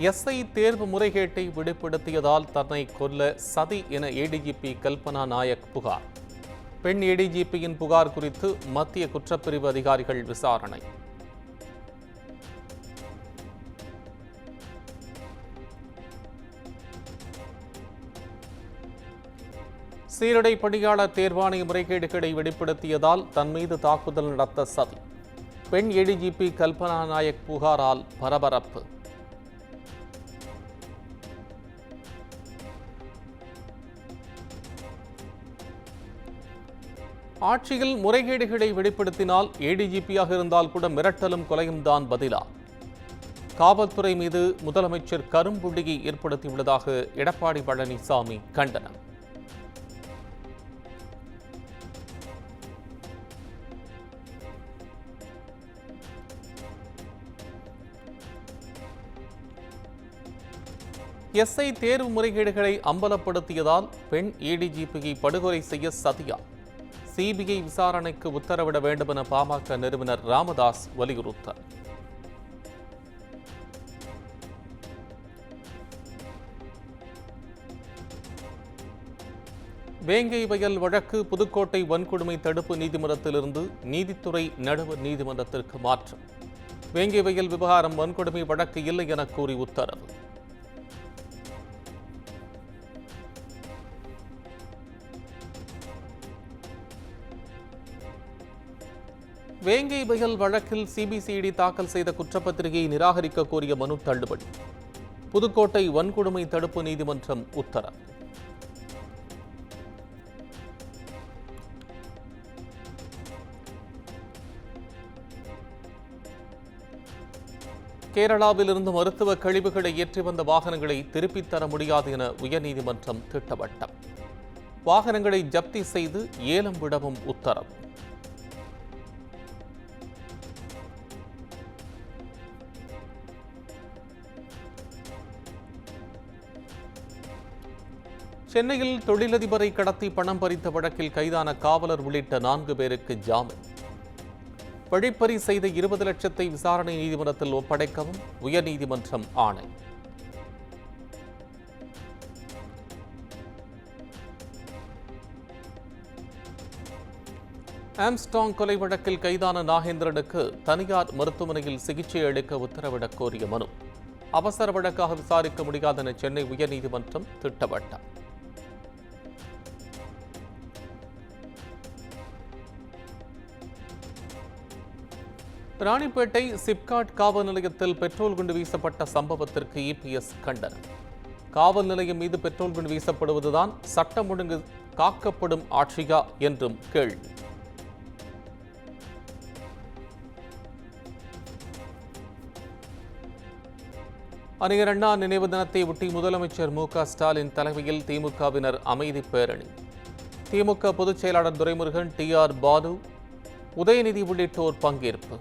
SI தேர்வு முறைகேட்டை வெளிப்படுத்தியதால் தன்னை கொல்ல சதி என ஏடிஜிபி கல்பனா நாயக் புகார். பெண் ஏடிஜிபியின் புகார் குறித்து மத்திய குற்றப்பிரிவு அதிகாரிகள் விசாரணை. சீருடை பணியாளர் தேர்வாணைய முறைகேடுகளை வெளிப்படுத்தியதால் தன் மீது தாக்குதல் நடத்த சதி. பெண் ஏடிஜிபி கல்பனா நாயக் புகாரால் பரபரப்பு. ஆட்சியில் முறைகேடுகளை வெளிப்படுத்தினால் ஏடிஜிபியாக இருந்தால் கூட மிரட்டலும் கொலையும் தான் பதிலா? காவல்துறை மீது முதலமைச்சர் கரும்புள்ளியை ஏற்படுத்தியுள்ளதாக எடப்பாடி பழனிசாமி கண்டனம். எஸ்ஐ தேர்வு முறைகேடுகளை அம்பலப்படுத்தியதால் பெண் ஏடிஜிபியை படுகொலை செய்ய சதியா? சிபிஐ விசாரணைக்கு உத்தரவிட வேண்டும் என பாமக நிறுவனர் ராமதாஸ் வலியுறுத்தல். வேங்கை வயல் வழக்கு புதுக்கோட்டை வன்கொடுமை தடுப்பு நீதிமன்றத்திலிருந்து நீதித்துறை நடுவர் நீதிமன்றத்திற்கு மாற்றம். வேங்கை வயல் விவகாரம் வன்கொடுமை வழக்கு இல்லை என கூறி உத்தரவு. வேங்கை வயல் வழக்கில் சிபிசிஐடி தாக்கல் செய்த குற்றப்பத்திரிகையை நிராகரிக்க கோரிய மனு தள்ளுபடி. புதுக்கோட்டை வன்கொடுமை தடுப்பு நீதிமன்றம் உத்தரவு. கேரளாவிலிருந்து மருத்துவ கழிவுகளை ஏற்றி வந்த வாகனங்களை திருப்பித் தர முடியாது என உயர்நீதிமன்றம் திட்டவட்டம். வாகனங்களை ஜப்தி செய்து ஏலம் விடவும் உத்தரவு. சென்னையில் தொழிலதிபரை கடத்தி பணம் பறித்த வழக்கில் கைதான காவலர் உள்ளிட்ட 4 பேருக்கு ஜாமீன். வழிப்பறி செய்த 20 லட்சத்தை விசாரணை நீதிமன்றத்தில் ஒப்படைக்கவும் உயர்நீதிமன்றம் ஆணை. ஆம்ஸ்ட்ராங் கொலை வழக்கில் கைதான நாகேந்திரனுக்கு தனியார் மருத்துவமனையில் சிகிச்சை அளிக்க உத்தரவிடக் கோரிய மனு. அவசர வழக்காக விசாரிக்க முடியாது என சென்னை உயர்நீதிமன்றம் திட்டவட்டம். ராணிப்பேட்டை சிப்காட் காவல் நிலையத்தில் பெட்ரோல் குண்டு வீசப்பட்ட சம்பவத்திற்கு இபிஎஸ் கண்டனம். காவல் நிலையம் மீது பெட்ரோல் குண்டு வீசப்படுவதுதான் சட்டம் ஒழுங்கு காக்கப்படும் ஆட்சியா என்றும் கேள்வி. அறிஞர் அண்ணா நினைவு தினத்தை ஒட்டி முதலமைச்சர் மு.க.ஸ்டாலின் தலைமையில் திமுகவினர் அமைதி பேரணி. திமுக பொதுச் செயலாளர் துரைமுருகன், டி.ஆர். பாலு, உதயநிதி உள்ளிட்டோர் பங்கேற்பு.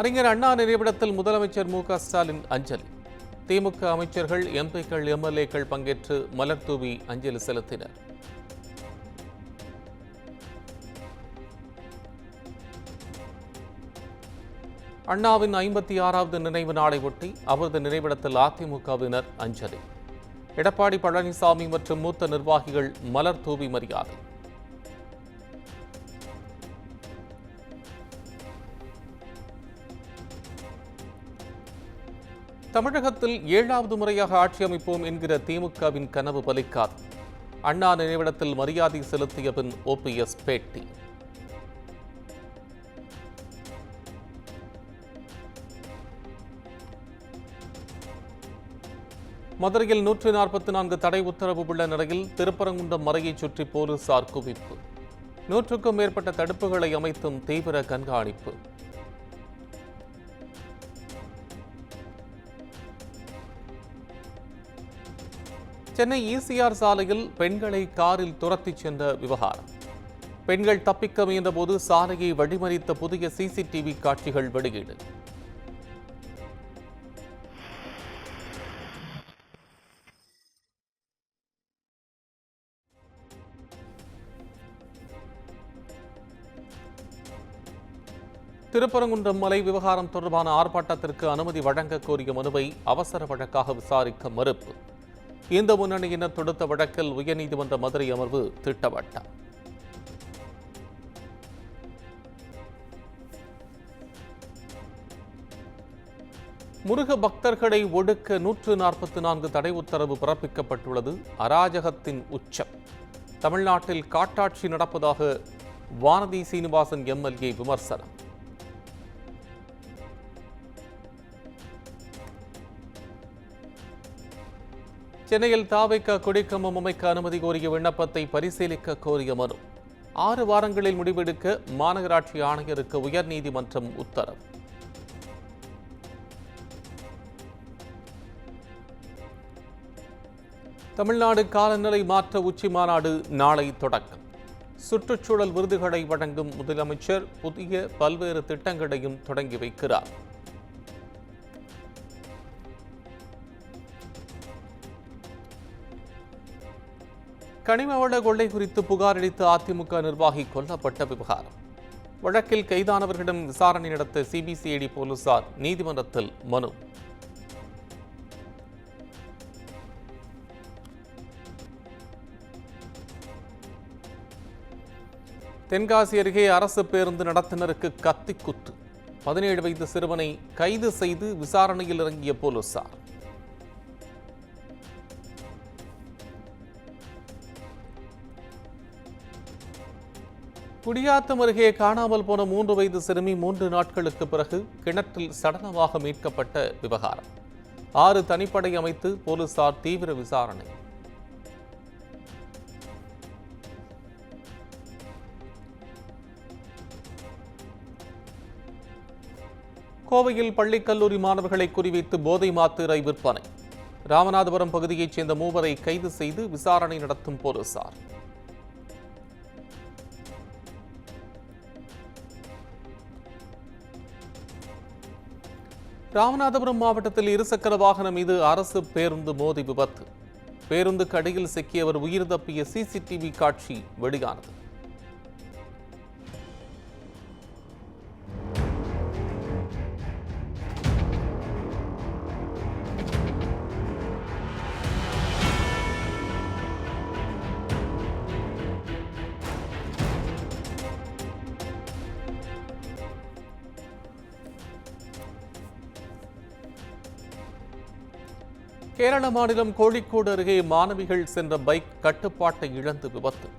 அறிஞர் அண்ணா நினைவிடத்தில் முதலமைச்சர் மு.க.ஸ்டாலின் அஞ்சலி. திமுக அமைச்சர்கள், எம்பிக்கள், எம்எல்ஏக்கள் பங்கேற்று மலர் தூவி அஞ்சலி செலுத்தினர். அண்ணாவின் 56வது நினைவு நாளை ஒட்டி அவரது நினைவிடத்தில் அதிமுகவினர் அஞ்சலி. எடப்பாடி பழனிசாமி மற்றும் மூத்த நிர்வாகிகள் மலர் தூவி மரியாதை. தமிழகத்தில் 7வது முறையாக ஆட்சி அமைப்போம் என்கிற திமுகவின் கனவு பலிக்காது. அண்ணா நினைவிடத்தில் மரியாதை செலுத்திய பின் ஓபிஎஸ் பேட்டி. மதுரையில் 144 தடை உத்தரவு உள்ள நிலையில் திருப்பரங்குன்றம் மலையை சுற்றி போலீசார் குவிப்பு. 100க்கும் மேற்பட்ட தடுப்புகளை அமைத்தும் தீவிர கண்காணிப்பு. சென்னை ஈசிஆர் சாலையில் பெண்களை காரில் துரத்திச் சென்ற விவகாரம். பெண்கள் தப்பிக்க முயன்றபோது சாலையை வழிமறித்த புதிய சிசிடிவி காட்சிகள் வெளியீடு. திருப்பரங்குன்றம் மலை விவகாரம் தொடர்பான ஆர்ப்பாட்டத்திற்கு அனுமதி வழங்க கோரிய மனுவை அவசர வழக்காக விசாரிக்க மறுப்பு. இந்து முன்னணியினர் தொடுத்த வழக்கில் உயர்நீதிமன்ற மதுரை அமர்வு திட்டவட்டம். முருக பக்தர்களை ஒடுக்க 144 தடை உத்தரவு பிறப்பிக்கப்பட்டுள்ளது. அராஜகத்தின் உச்சம். தமிழ்நாட்டில் காட்டாட்சி நடப்பதாக வானதி சீனிவாசன் எம்எல்ஏ விமர்சனம். சென்னையில் தாவேகா கொடிக்கம்பம் அமைக்க அனுமதி கோரிய விண்ணப்பத்தை பரிசீலிக்க கோரிய மனு. 6 வாரங்களில் முடிவெடுக்க மாநகராட்சி ஆணையருக்கு உயர்நீதிமன்றம் உத்தரவு. தமிழ்நாடு காலநிலை மாற்ற உச்சி மாநாடு நாளை தொடக்கம். சுற்றுச்சூழல் விருதுகளை வழங்கும் முதலமைச்சர் புதிய பல்வேறு திட்டங்களையும் தொடங்கி வைக்கிறார். கனிமவள கொள்ளை குறித்து புகார் அளித்த அதிமுக நிர்வாகி கொல்லப்பட்ட விவகாரம். வழக்கில் கைதானவர்களிடம் விசாரணை நடத்த சிபிசிஐடி போலீசார் நீதிமன்றத்தில் மனு. தென்காசி அருகே அரசு பேருந்து நடத்துனருக்கு கத்தி குத்து. 17 வயது சிறுவனை கைது செய்து விசாரணையில் இறங்கிய போலீசார். குடியாத்தம் அருகே காணாமல் போன 3 வயது சிறுமி 3 நாட்களுக்கு பிறகு கிணற்றில் சடலமாக மீட்கப்பட்ட விவகாரம். 6 தனிப்படை அமைத்து போலீசார் தீவிர விசாரணை. கோவையில் பள்ளி கல்லூரி மாணவர்களை குறிவைத்து போதை மாத்திரை விற்பனை. ராமநாதபுரம் பகுதியைச் சேர்ந்த 3 கைது செய்து விசாரணை நடத்தும் போலீசார். ராமநாதபுரம் மாவட்டத்தில் இருசக்கர வாகனம் மீது அரசு பேருந்து மோதி விபத்து. பேருந்துக்கு அடியில் சிக்கியவர் உயிர் தப்பிய சிசிடிவி காட்சி வெளியானது. கேரள மாநிலம் கோழிக்கோடு அருகே மாணவிகள் சென்ற பைக் கட்டுப்பாட்டை இழந்து விபத்து.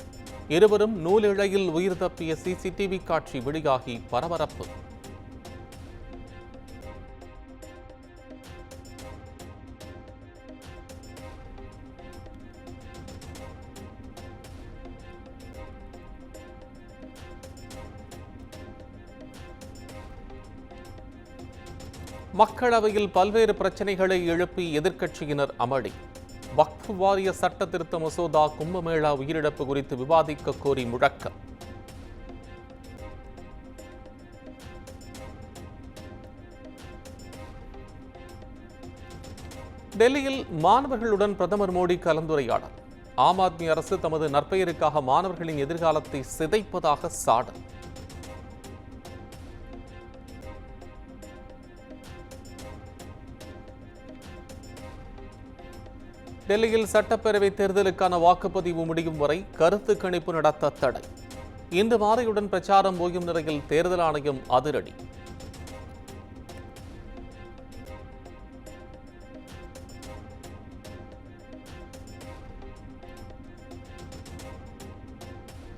இருவரும் நூலிழையில் உயிர் தப்பிய சிசிடிவி காட்சி வெளியாகி பரபரப்பு. மக்களவையில் பல்வேறு பிரச்சினைகளை எழுப்பி எதிர்க்கட்சியினர் அமளி. வக்ஃப் வாரிய சட்ட திருத்த மசோதா கும்பமேளா உயிரிழப்பு குறித்து விவாதிக்க கோரி முழக்கம். டெல்லியில் மாணவர்களுடன் பிரதமர் மோடி கலந்துரையாடல். ஆம் ஆத்மி அரசு தமது நற்பெயருக்காக மாணவர்களின் எதிர்காலத்தை சிதைப்பதாக சாடல். டெல்லியில் சட்டப்பேரவை தேர்தலுக்கான வாக்குப்பதிவு முடியும் வரை கருத்து கணிப்பு நடத்த தடை. இன்று மாலையுடன் பிரச்சாரம் ஓயும் நிலையில் தேர்தல் ஆணையம் அதிரடி.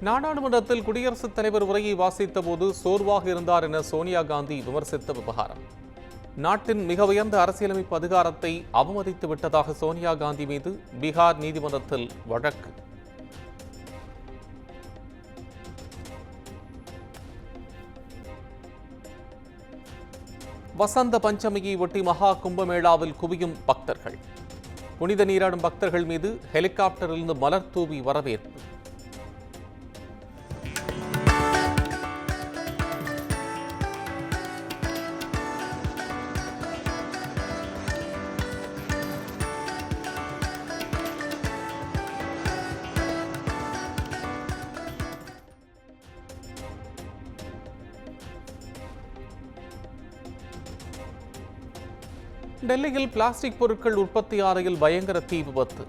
நாடாளுமன்றத்தில் குடியரசுத் தலைவர் உரையை வாசித்த போது சோர்வாக இருந்தார் என சோனியா காந்தி விமர்சித்த விவகாரம். நாட்டின் மிக உயர்ந்த அரசியலமைப்பு அதிகாரத்தை அவமதித்து விட்டதாக சோனியா காந்தி மீது பீகார் நீதிமன்றத்தில் வழக்கு. வசந்த பஞ்சமியை ஒட்டி மகா கும்பமேளாவில் குவியும் பக்தர்கள். புனித நீராடும் பக்தர்கள் மீது ஹெலிகாப்டரிலிருந்து மலர் தூவி வரவேற்பு. டெல்லியில் பிளாஸ்டிக் பொருட்கள் உற்பத்தி ஆலையில் பயங்கர தீ விபத்து.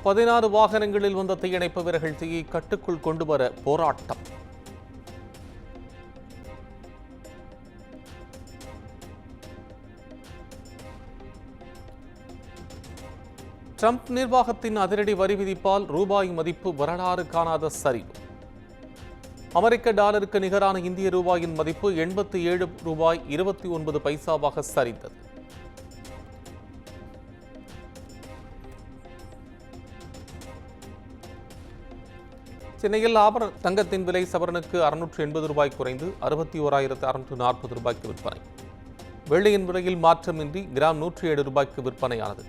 பதினாறு வாகனங்களில் வந்த தீயணைப்பு வீரர்கள் தீயை கட்டுக்குள் கொண்டு வர போராட்டம். ட்ரம்ப் நிர்வாகத்தின் அதிரடி வரி விதிப்பால் ரூபாய் மதிப்பு வரலாறு காணாத சரிவு. அமெரிக்க டாலருக்கு நிகரான இந்திய ரூபாயின் மதிப்பு 87 ரூபாய் 29 பைசாவாக சரிந்தது. சென்னையில் ஆபரண தங்கத்தின் விலை சவரனுக்கு 680 ரூபாய் குறைந்து 61,640 ரூபாய்க்கு விற்பனை. வெள்ளியின் விலையில் மாற்றமின்றி கிராம் 107 ரூபாய்க்கு விற்பனையானது.